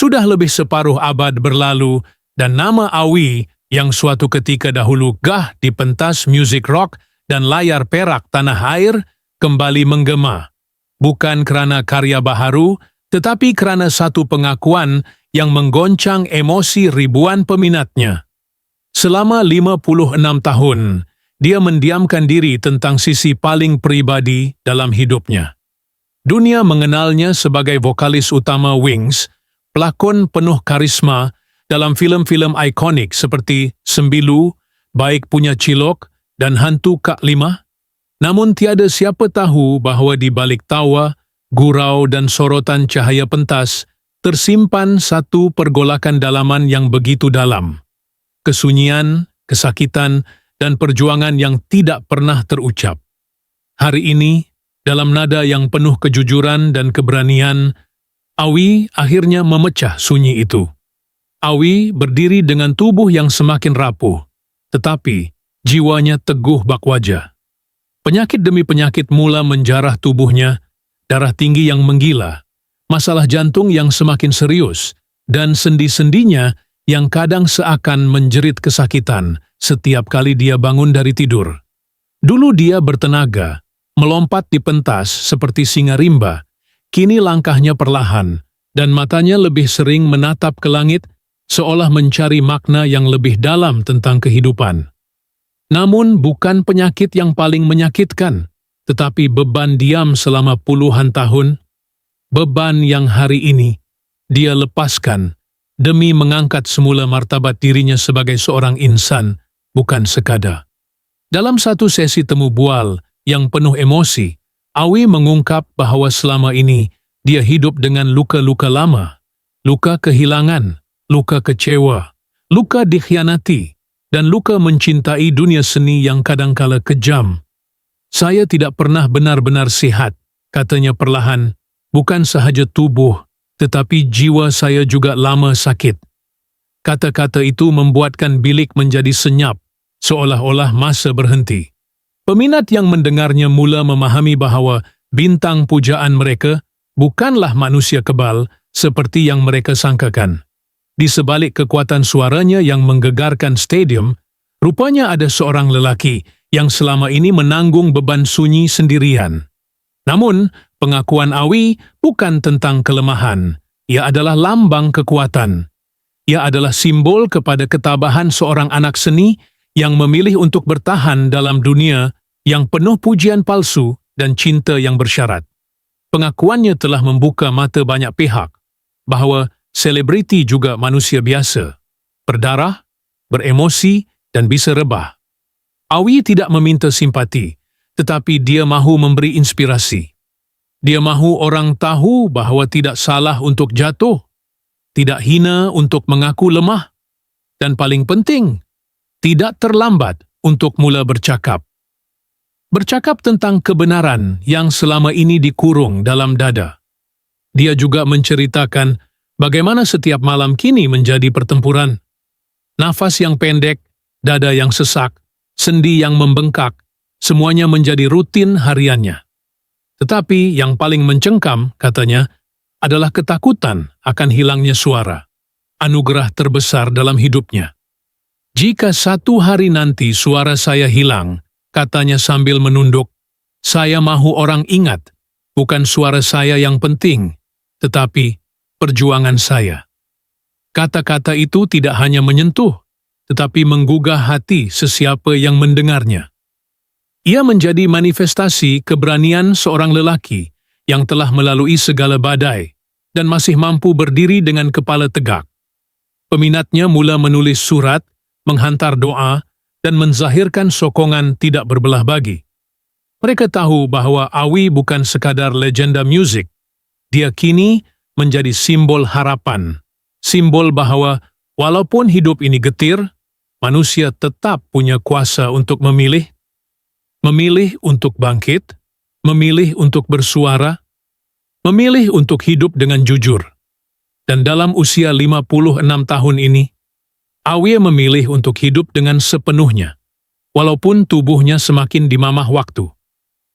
Sudah lebih separuh abad berlalu dan nama Awi yang suatu ketika dahulu gah di pentas musik rock dan layar perak tanah air kembali menggema. Bukan kerana karya baharu, tetapi kerana satu pengakuan yang menggoncang emosi ribuan peminatnya. Selama 56 tahun, dia mendiamkan diri tentang sisi paling pribadi dalam hidupnya. Dunia mengenalnya sebagai vokalis utama Wings, pelakon penuh karisma dalam filem-filem ikonik seperti Sembilu, Baik Punya Cilok, dan Hantu Kak Lima. Namun tiada siapa tahu bahawa di balik tawa, gurau dan sorotan cahaya pentas, tersimpan satu pergolakan dalaman yang begitu dalam. Kesunyian, kesakitan, dan perjuangan yang tidak pernah terucap. Hari ini, dalam nada yang penuh kejujuran dan keberanian, Awi akhirnya memecah sunyi itu. Awi berdiri dengan tubuh yang semakin rapuh, tetapi jiwanya teguh bak wajah. Penyakit demi penyakit mula menjarah tubuhnya, darah tinggi yang menggila, masalah jantung yang semakin serius, dan sendi-sendinya yang kadang seakan menjerit kesakitan setiap kali dia bangun dari tidur. Dulu dia bertenaga, melompat di pentas seperti singa rimba. Kini langkahnya perlahan, dan matanya lebih sering menatap ke langit, seolah mencari makna yang lebih dalam tentang kehidupan. Namun bukan penyakit yang paling menyakitkan, tetapi beban diam selama puluhan tahun, beban yang hari ini dia lepaskan demi mengangkat semula martabat dirinya sebagai seorang insan, bukan sekadar. Dalam satu sesi temu bual yang penuh emosi, Awi mengungkap bahawa selama ini dia hidup dengan luka-luka lama, luka kehilangan, luka kecewa, luka dikhianati, dan luka mencintai dunia seni yang kadangkala kejam. Saya tidak pernah benar-benar sihat, katanya perlahan, bukan sahaja tubuh, tetapi jiwa saya juga lama sakit. Kata-kata itu membuatkan bilik menjadi senyap, seolah-olah masa berhenti. Peminat yang mendengarnya mula memahami bahawa bintang pujaan mereka bukanlah manusia kebal seperti yang mereka sangkakan. Di sebalik kekuatan suaranya yang menggegarkan stadium, rupanya ada seorang lelaki yang selama ini menanggung beban sunyi sendirian. Namun, pengakuan Awi bukan tentang kelemahan. Ia adalah lambang kekuatan. Ia adalah simbol kepada ketabahan seorang anak seni yang memilih untuk bertahan dalam dunia yang penuh pujian palsu dan cinta yang bersyarat. Pengakuannya telah membuka mata banyak pihak bahawa selebriti juga manusia biasa, berdarah, beremosi, dan bisa rebah. Awi tidak meminta simpati, tetapi dia mahu memberi inspirasi. Dia mahu orang tahu bahawa tidak salah untuk jatuh, tidak hina untuk mengaku lemah, dan paling penting, tidak terlambat untuk mula bercakap. Bercakap tentang kebenaran yang selama ini dikurung dalam dada. Dia juga menceritakan bagaimana setiap malam kini menjadi pertempuran. Nafas yang pendek, dada yang sesak, sendi yang membengkak, semuanya menjadi rutin hariannya. Tetapi yang paling mencengkam, katanya, adalah ketakutan akan hilangnya suara, anugerah terbesar dalam hidupnya. Jika satu hari nanti suara saya hilang, katanya sambil menunduk, saya mahu orang ingat, bukan suara saya yang penting, tetapi perjuangan saya. Kata-kata itu tidak hanya menyentuh, tetapi menggugah hati sesiapa yang mendengarnya. Ia menjadi manifestasi keberanian seorang lelaki yang telah melalui segala badai dan masih mampu berdiri dengan kepala tegak. Peminatnya mula menulis surat, menghantar doa, dan menzahirkan sokongan tidak berbelah bagi. Mereka tahu bahawa Awi bukan sekadar legenda musik. Dia kini menjadi simbol harapan, simbol bahawa walaupun hidup ini getir, manusia tetap punya kuasa untuk memilih untuk bangkit, memilih untuk bersuara, memilih untuk hidup dengan jujur. Dan dalam usia 56 tahun ini, Awi memilih untuk hidup dengan sepenuhnya, walaupun tubuhnya semakin dimamah waktu.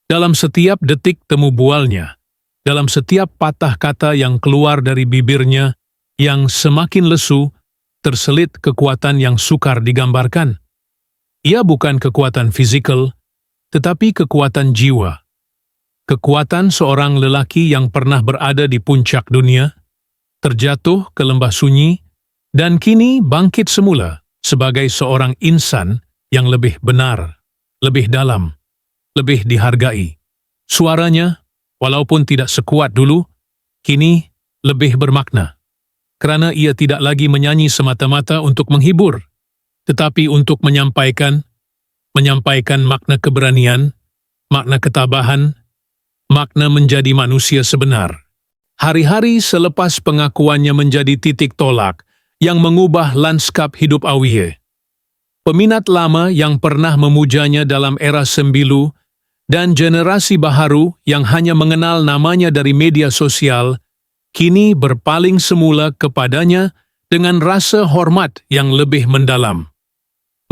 Dalam setiap detik temu bualnya, dalam setiap patah kata yang keluar dari bibirnya, yang semakin lesu, terselit kekuatan yang sukar digambarkan. Ia bukan kekuatan fizikal, tetapi kekuatan jiwa. Kekuatan seorang lelaki yang pernah berada di puncak dunia, terjatuh ke lembah sunyi, dan kini bangkit semula sebagai seorang insan yang lebih benar, lebih dalam, lebih dihargai. Suaranya, walaupun tidak sekuat dulu, kini lebih bermakna. Kerana ia tidak lagi menyanyi semata-mata untuk menghibur, tetapi untuk menyampaikan makna keberanian, makna ketabahan, makna menjadi manusia sebenar. Hari-hari selepas pengakuannya menjadi titik tolak yang mengubah lanskap hidup Awie. Peminat lama yang pernah memujanya dalam era sembilu dan generasi baharu yang hanya mengenal namanya dari media sosial, kini berpaling semula kepadanya dengan rasa hormat yang lebih mendalam.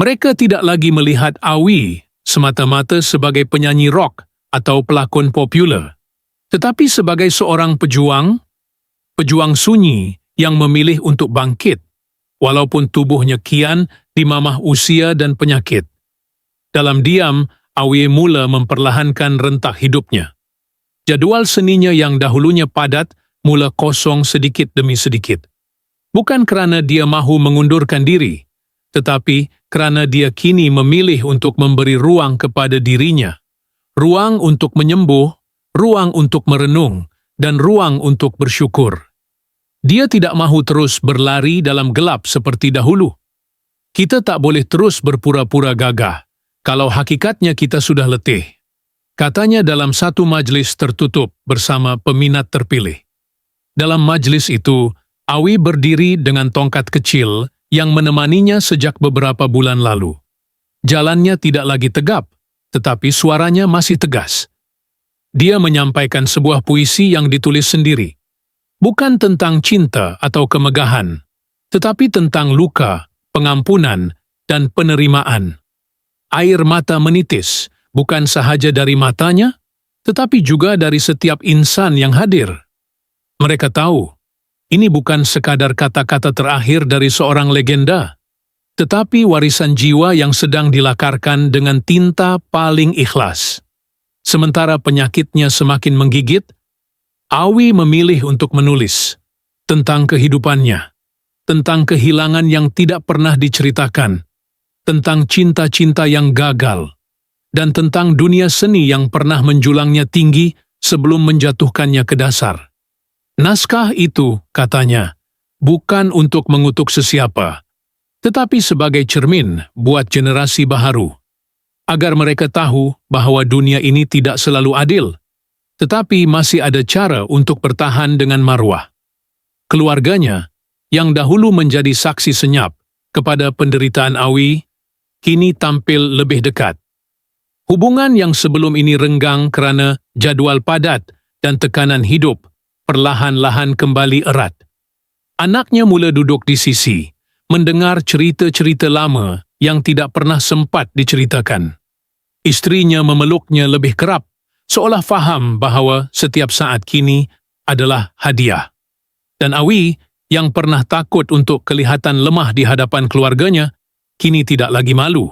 Mereka tidak lagi melihat Awie semata-mata sebagai penyanyi rock atau pelakon popular, tetapi sebagai seorang pejuang sunyi yang memilih untuk bangkit, walaupun tubuhnya kian dimamah usia dan penyakit. Dalam diam, Awie mula memperlahankan rentak hidupnya. Jadual seninya yang dahulunya padat mula kosong sedikit demi sedikit. Bukan kerana dia mahu mengundurkan diri, tetapi kerana dia kini memilih untuk memberi ruang kepada dirinya. Ruang untuk menyembuh, ruang untuk merenung, dan ruang untuk bersyukur. Dia tidak mahu terus berlari dalam gelap seperti dahulu. Kita tak boleh terus berpura-pura gagah kalau hakikatnya kita sudah letih, katanya dalam satu majlis tertutup bersama peminat terpilih. Dalam majlis itu, Awie berdiri dengan tongkat kecil yang menemaninya sejak beberapa bulan lalu. Jalannya tidak lagi tegap, tetapi suaranya masih tegas. Dia menyampaikan sebuah puisi yang ditulis sendiri. Bukan tentang cinta atau kemegahan, tetapi tentang luka, pengampunan, dan penerimaan. Air mata menitis, bukan sahaja dari matanya, tetapi juga dari setiap insan yang hadir. Mereka tahu, ini bukan sekadar kata-kata terakhir dari seorang legenda, tetapi warisan jiwa yang sedang dilakarkan dengan tinta paling ikhlas. Sementara penyakitnya semakin menggigit, Awie memilih untuk menulis tentang kehidupannya, tentang kehilangan yang tidak pernah diceritakan, tentang cinta-cinta yang gagal, dan tentang dunia seni yang pernah menjulangnya tinggi sebelum menjatuhkannya ke dasar. Naskah itu, katanya, bukan untuk mengutuk sesiapa, tetapi sebagai cermin buat generasi baharu, agar mereka tahu bahwa dunia ini tidak selalu adil, tetapi masih ada cara untuk bertahan dengan marwah. Keluarganya, yang dahulu menjadi saksi senyap kepada penderitaan Awie, kini tampil lebih dekat. Hubungan yang sebelum ini renggang kerana jadual padat dan tekanan hidup perlahan-lahan kembali erat. Anaknya mula duduk di sisi, mendengar cerita-cerita lama yang tidak pernah sempat diceritakan. Istrinya memeluknya lebih kerap, seolah faham bahawa setiap saat kini adalah hadiah. Dan Awie, yang pernah takut untuk kelihatan lemah di hadapan keluarganya, kini tidak lagi malu.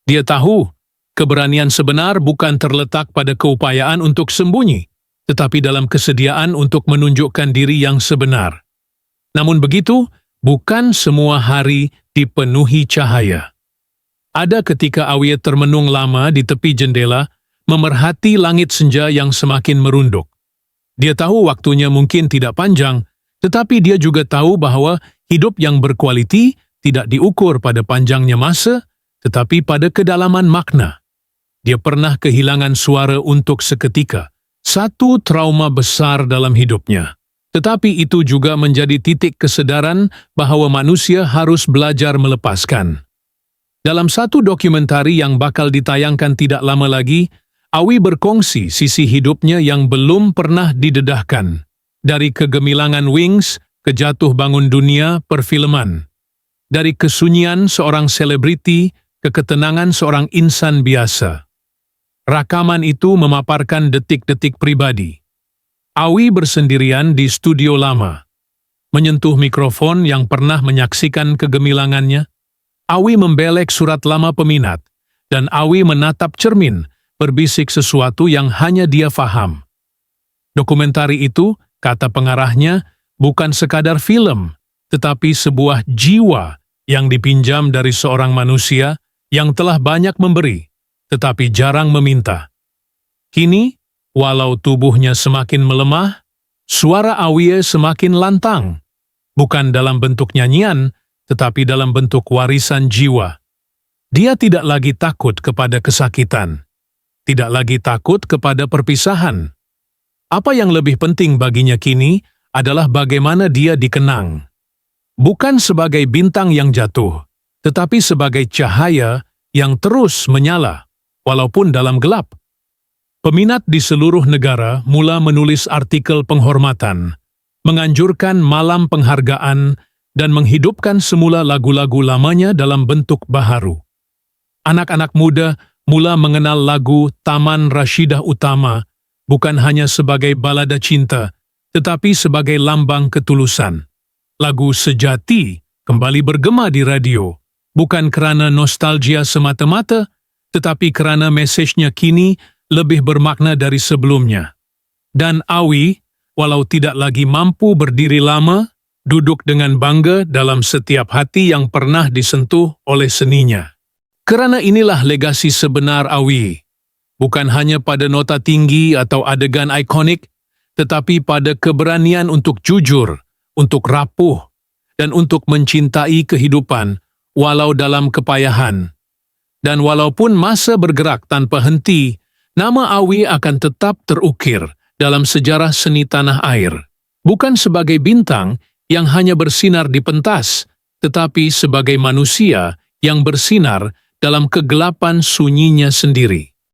Dia tahu, keberanian sebenar bukan terletak pada keupayaan untuk sembunyi, tetapi dalam kesediaan untuk menunjukkan diri yang sebenar. Namun begitu, bukan semua hari dipenuhi cahaya. Ada ketika Awie termenung lama di tepi jendela, memerhati langit senja yang semakin merunduk. Dia tahu waktunya mungkin tidak panjang, tetapi dia juga tahu bahawa hidup yang berkualiti tidak diukur pada panjangnya masa, tetapi pada kedalaman makna. Dia pernah kehilangan suara untuk seketika, satu trauma besar dalam hidupnya. Tetapi itu juga menjadi titik kesedaran bahawa manusia harus belajar melepaskan. Dalam satu dokumentari yang bakal ditayangkan tidak lama lagi, Awie berkongsi sisi hidupnya yang belum pernah didedahkan. Dari kegemilangan Wings ke jatuh bangun dunia perfilman. Dari kesunyian seorang selebriti ke ketenangan seorang insan biasa. Rakaman itu memaparkan detik-detik pribadi. Awie bersendirian di studio lama. menyentuh mikrofon yang pernah menyaksikan kegemilangannya. Awi membelek surat lama peminat, dan Awi menatap cermin, berbisik sesuatu yang hanya dia faham. Dokumentari itu, kata pengarahnya, bukan sekadar film, tetapi sebuah jiwa yang dipinjam dari seorang manusia yang telah banyak memberi, tetapi jarang meminta. Kini, walau tubuhnya semakin melemah, suara Awie semakin lantang, bukan dalam bentuk nyanyian, tetapi dalam bentuk warisan jiwa. Dia tidak lagi takut kepada kesakitan, tidak lagi takut kepada perpisahan. Apa yang lebih penting baginya kini adalah bagaimana dia dikenang. Bukan sebagai bintang yang jatuh, tetapi sebagai cahaya yang terus menyala, walaupun dalam gelap. Peminat di seluruh negara mula menulis artikel penghormatan, menganjurkan malam penghargaan, dan menghidupkan semula lagu-lagu lamanya dalam bentuk baharu. Anak-anak muda mula mengenal lagu Taman Rashidah Utama bukan hanya sebagai balada cinta, tetapi sebagai lambang ketulusan. Lagu sejati kembali bergema di radio, bukan kerana nostalgia semata-mata, tetapi kerana mesejnya kini lebih bermakna dari sebelumnya. Dan Awi, walau tidak lagi mampu berdiri lama, duduk dengan bangga dalam setiap hati yang pernah disentuh oleh seninya. Kerana inilah legasi sebenar Awi, bukan hanya pada nota tinggi atau adegan ikonik, tetapi pada keberanian untuk jujur, untuk rapuh, dan untuk mencintai kehidupan, walau dalam kepayahan. Dan walaupun masa bergerak tanpa henti, nama Awi akan tetap terukir dalam sejarah seni tanah air, bukan sebagai bintang yang hanya bersinar di pentas, tetapi sebagai manusia yang bersinar dalam kegelapan sunyinya sendiri.